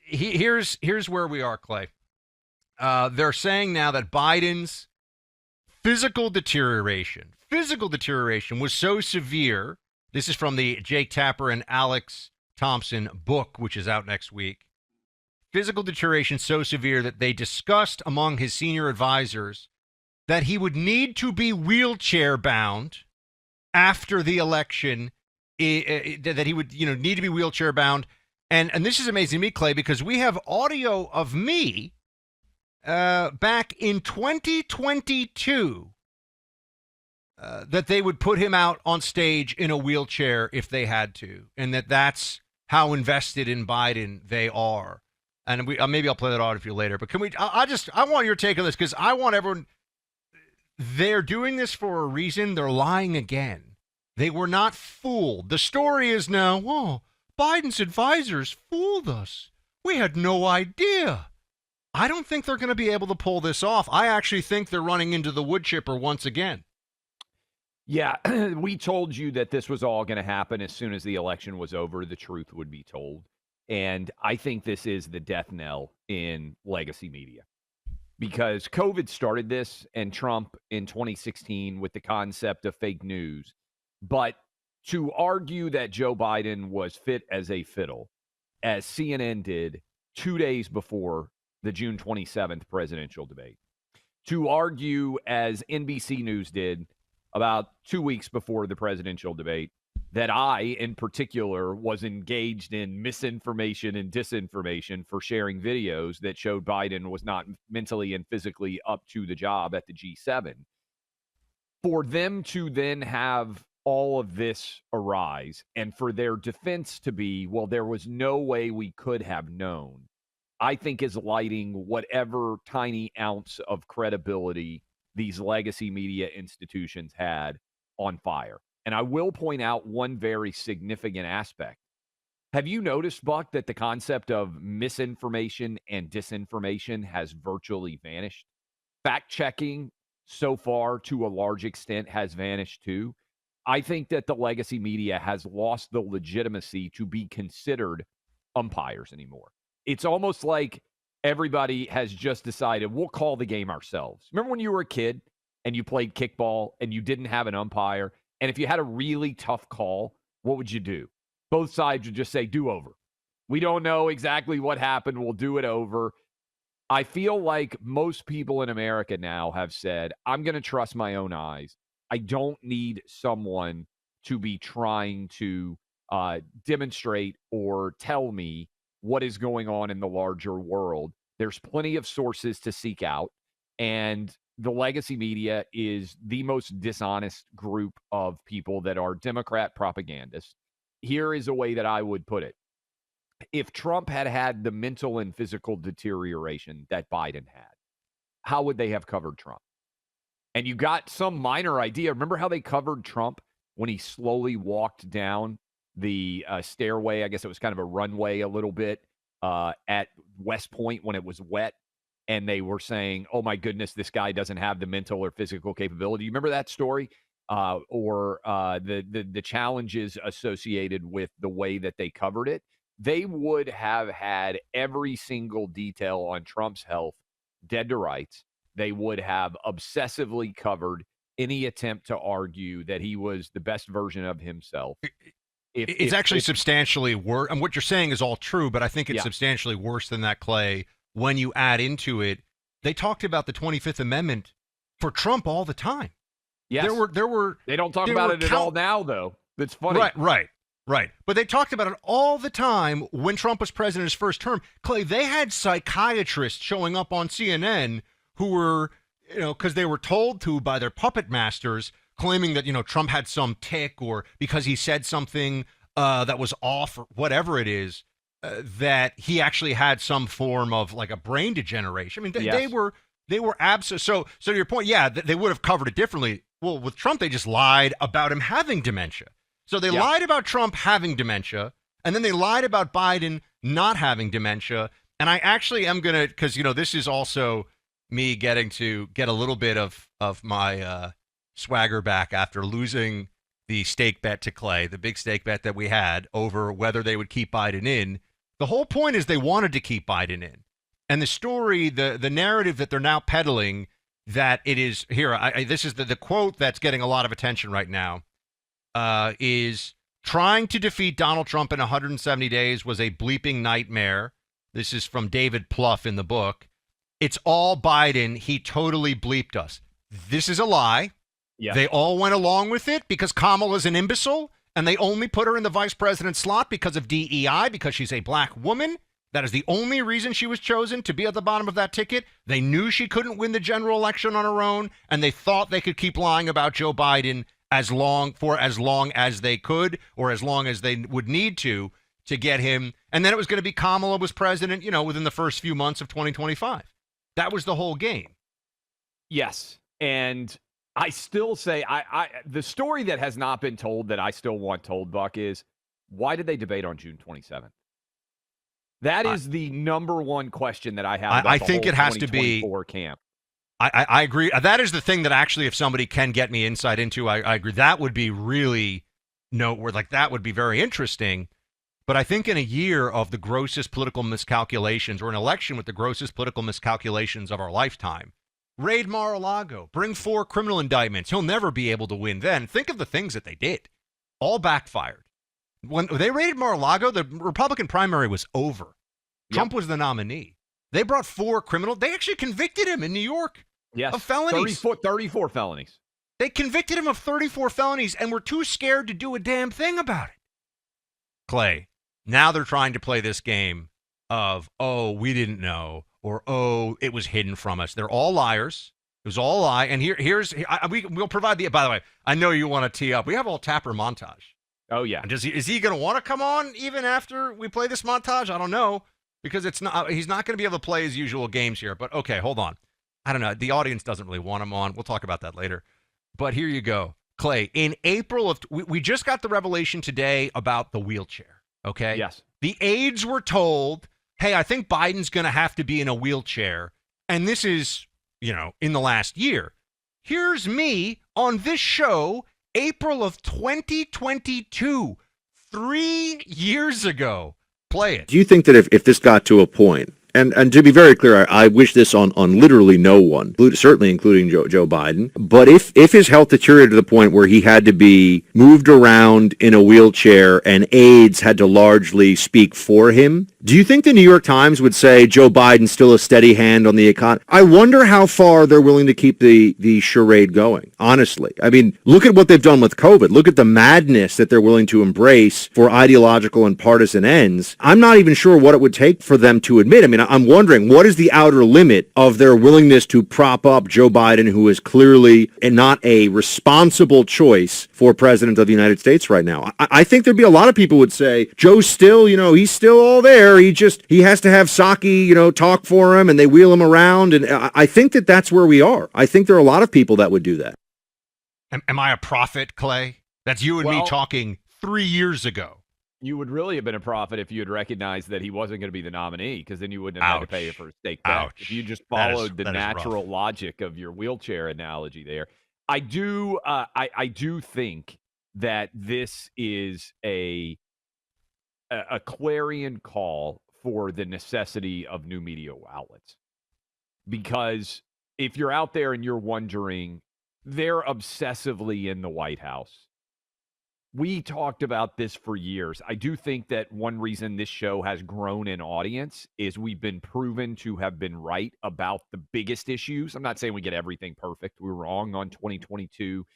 here's where we are, Clay. They're saying now that Biden's physical deterioration was so severe. This is from the Jake Tapper and Alex Thompson book, which is out next week. Physical deterioration so severe that they discussed among his senior advisors that he would need to be wheelchair bound after the election. That he would, need to be wheelchair bound. And this is amazing to me, Clay, because we have audio of me back in 2022 that they would put him out on stage in a wheelchair if they had to, and that's how invested in Biden they are. And maybe I'll play that audio for you later. But can we? I want your take on this because I want everyone. They're doing this for a reason. They're lying again. They were not fooled. The story is now, oh, Biden's advisors fooled us. We had no idea. I don't think they're going to be able to pull this off. I actually think they're running into the wood chipper once again. Yeah, we told you that this was all going to happen as soon as the election was over. The truth would be told. And I think this is the death knell in legacy media. Because COVID started this and Trump in 2016 with the concept of fake news. But to argue that Joe Biden was fit as a fiddle, as CNN did 2 days before the June 27th presidential debate, to argue as NBC News did about 2 weeks before the presidential debate, that I, in particular, was engaged in misinformation and disinformation for sharing videos that showed Biden was not mentally and physically up to the job at the G7. For them to then have all of this arise and for their defense to be, well, there was no way we could have known, I think is lighting whatever tiny ounce of credibility these legacy media institutions had on fire. And I will point out one very significant aspect. Have you noticed, Buck, that the concept of misinformation and disinformation has virtually vanished? Fact-checking so far, to a large extent, has vanished too. I think that the legacy media has lost the legitimacy to be considered umpires anymore. It's almost like everybody has just decided we'll call the game ourselves. Remember when you were a kid and you played kickball and you didn't have an umpire? And if you had a really tough call, what would you do? Both sides would just say, do over. We don't know exactly what happened. We'll do it over. I feel like most people in America now have said, I'm going to trust my own eyes. I don't need someone to be trying to demonstrate or tell me what is going on in the larger world. There's plenty of sources to seek out. And the legacy media is the most dishonest group of people that are Democrat propagandists. Here is a way that I would put it. If Trump had had the mental and physical deterioration that Biden had, how would they have covered Trump? And you got some minor idea. Remember how they covered Trump when he slowly walked down the stairway? I guess it was kind of a runway a little bit at West Point when it was wet. And they were saying, oh, my goodness, this guy doesn't have the mental or physical capability. You remember that story? Or the challenges associated with the way that they covered it? They would have had every single detail on Trump's health dead to rights. They would have obsessively covered any attempt to argue that he was the best version of himself. It's actually substantially worse. And what you're saying is all true, but I think it's substantially worse than that, Clay. When you add into it, they talked about the 25th Amendment for Trump all the time. Yes. There were. They don't talk about it at all now, though. That's funny. Right. But they talked about it all the time when Trump was president his first term. Clay, they had psychiatrists showing up on CNN who were, because they were told to by their puppet masters, claiming that, Trump had some tick or because he said something that was off or whatever it is, that he actually had some form of like a brain degeneration. I mean, they were absent. So to your point, they would have covered it differently. Well, with Trump, they just lied about him having dementia. So they lied about Trump having dementia, and then they lied about Biden not having dementia. And I actually am going to, because, this is also me getting to get a little bit of my swagger back after losing the stake bet to Clay, the big stake bet that we had over whether they would keep Biden in. The whole point is they wanted to keep Biden in. And the story, the narrative that they're now peddling, that it is here. This is the quote that's getting a lot of attention right now. Is trying to defeat Donald Trump in 170 days was a bleeping nightmare. This is from David Plouffe in the book. It's all Biden. He totally bleeped us. This is a lie. Yeah. They all went along with it because Kamala's an imbecile, and they only put her in the vice president slot because of DEI, because she's a black woman. That is the only reason she was chosen to be at the bottom of that ticket. They knew she couldn't win the general election on her own, and they thought they could keep lying about Joe Biden as long as they could, or as long as they would need to get him. And then it was going to be Kamala was president, within the first few months of 2025. That was the whole game. Yes. And I still say the story that has not been told that I still want told, Buck, is why did they debate on June 27th? That is the number one question that I have about I think it has to be camp. I agree. That is the thing that actually, if somebody can get me insight into, I agree. That would be really noteworthy. Like, that would be very interesting. But I think in a year of the grossest political miscalculations, or an election with the grossest political miscalculations of our lifetime, raid Mar-a-Lago, bring 4 criminal indictments. He'll never be able to win then. Think of the things that they did. All backfired. When they raided Mar-a-Lago, the Republican primary was over. Trump was the nominee. They brought 4 criminals. They actually convicted him in New York of felonies. 34 felonies. They convicted him of 34 felonies and were too scared to do a damn thing about it. Clay, now they're trying to play this game of, oh, we didn't know, or, oh, it was hidden from us. They're all liars. It was all a lie. And we'll provide by the way, I know you want to tee up. We have all Tapper montage. Oh, yeah. And is he going to want to come on even after we play this montage? I don't know, because he's not going to be able to play his usual games here. But okay, hold on. I don't know. The audience doesn't really want him on. We'll talk about that later. But here you go. Clay, in April we just got the revelation today about the wheelchair, okay? Yes. The aides were told, hey, I think Biden's going to have to be in a wheelchair. And this is, in the last year. Here's me on this show, April of 2022, 3 years ago. Play it. Do you think that if this got to a point, and to be very clear, I wish this on literally no one, certainly including Joe Biden, but if his health deteriorated to the point where he had to be moved around in a wheelchair and aides had to largely speak for him, do you think the New York Times would say Joe Biden's still a steady hand on the economy? I wonder how far they're willing to keep the charade going, honestly. I mean, look at what they've done with COVID. Look at the madness that they're willing to embrace for ideological and partisan ends. I'm not even sure what it would take for them to admit. I mean, I'm wondering, what is the outer limit of their willingness to prop up Joe Biden, who is clearly not a responsible choice for president of the United States right now? I think there'd be a lot of people would say, Joe's still, he's still all there. He has to have Psaki, talk for him, and they wheel him around. And I think that's where we are. I think there are a lot of people that would do that. Am I a prophet, Clay? That's you and me talking 3 years ago. You would really have been a prophet if you had recognized that he wasn't going to be the nominee, because then you wouldn't have had to pay for a stake bet. If you just followed the natural logic of your wheelchair analogy there. I do think that this is a clarion call for the necessity of new media outlets. Because if you're out there and you're wondering, they're obsessively in the White House. We talked about this for years. I do think that one reason this show has grown in audience is we've been proven to have been right about the biggest issues. I'm not saying we get everything perfect. We were wrong on 2022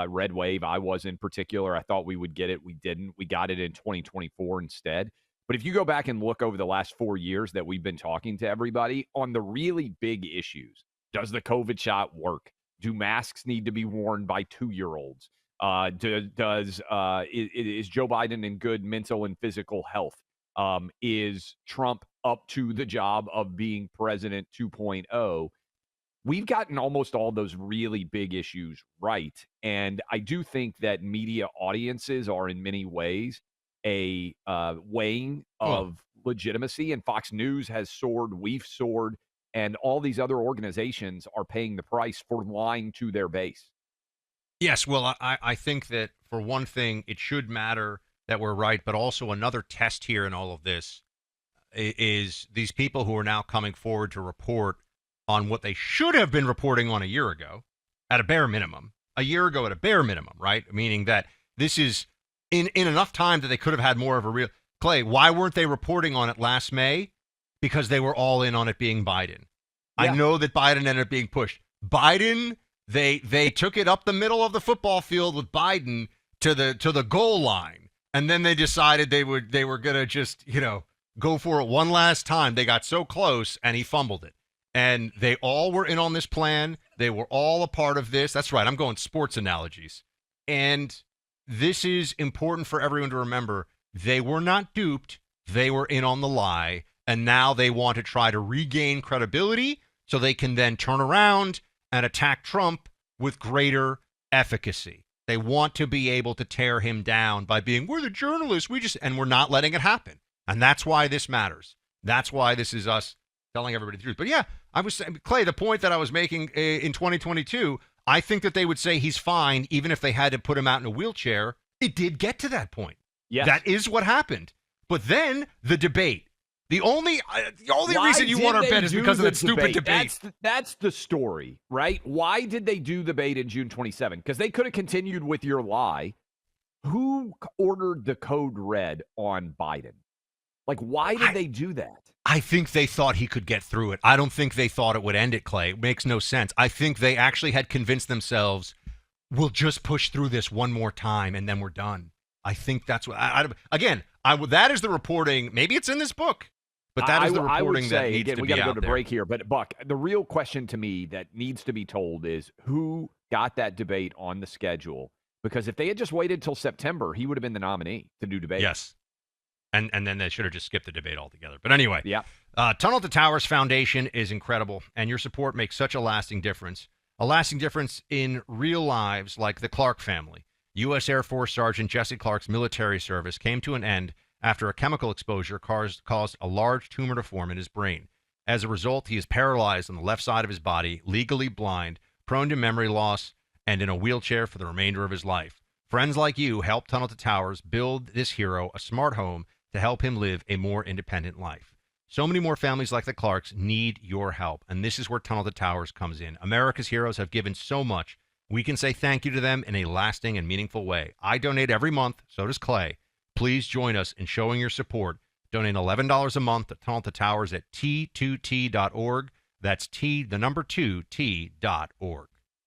red wave. I was in particular. I thought we would get it. We didn't. We got it in 2024 instead. But if you go back and look over the last 4 years that we've been talking to everybody on the really big issues, does the COVID shot work? Do masks need to be worn by 2-year-olds? Is Joe Biden in good mental and physical health? Is Trump up to the job of being president 2.0? We've gotten almost all those really big issues right. And I do think that media audiences are in many ways a weighing of legitimacy. And Fox News has soared, we've soared, and all these other organizations are paying the price for lying to their base. Yes, well, I think that for one thing, it should matter that we're right, but also another test here in all of this is these people who are now coming forward to report on what they should have been reporting on a year ago, at a bare minimum. A year ago at a bare minimum, right? Meaning that this is in enough time that they could have had more of a real... Clay, why weren't they reporting on it last May? Because they were all in on it being Biden. Yeah. I know that Biden ended up being pushed. Biden, they took it up the middle of the football field with Biden to the goal line, and then they decided they were gonna just go for it one last time. They got so close, and he fumbled it. And they all were in on this plan. They were all a part of this. That's right. I'm going sports analogies. And this is important for everyone to remember. They were not duped. They were in on the lie. And now they want to try to regain credibility so they can then turn around and attack Trump with greater efficacy. They want to be able to tear him down by being, we're the journalists, and we're not letting it happen. And that's why this matters. That's why this is us telling everybody the truth. But yeah, I was saying, Clay, the point that I was making in 2022, I think that they would say he's fine even if they had to put him out in a wheelchair. It did get to that point. Yes. That is what happened. But then the debate. The only reason you want our bet is because of that stupid debate. That's the story, right? Why did they do the debate in June 27? Because they could have continued with your lie. Who ordered the code red on Biden? Like, why did they do that? I think they thought he could get through it. I don't think they thought it would end it, Clay. It makes no sense. I think they actually had convinced themselves, we'll just push through this one more time and then we're done. I think that's what. That is the reporting. Maybe it's in this book, but that is the reporting that needs to be out there. We got to go to break here, but Buck, the real question to me that needs to be told is who got that debate on the schedule? Because if they had just waited till September, he would have been the nominee to do debate. Yes. And then they should have just skipped the debate altogether. But anyway, yeah. Tunnel to Towers Foundation is incredible, and your support makes such a lasting difference in real lives like the Clark family. U.S. Air Force Sergeant Jesse Clark's military service came to an end after a chemical exposure caused a large tumor to form in his brain. As a result, he is paralyzed on the left side of his body, legally blind, prone to memory loss, and in a wheelchair for the remainder of his life. Friends like you help Tunnel to Towers build this hero a smart home to help him live a more independent life. So many more families like the Clarks need your help, and this is where Tunnel to Towers comes in. America's heroes have given so much. We can say thank you to them in a lasting and meaningful way. I donate every month, so does Clay. Please join us in showing your support. Donate $11 a month to Tunnel to Towers at T2T.org. That's T, the number 2, T.org.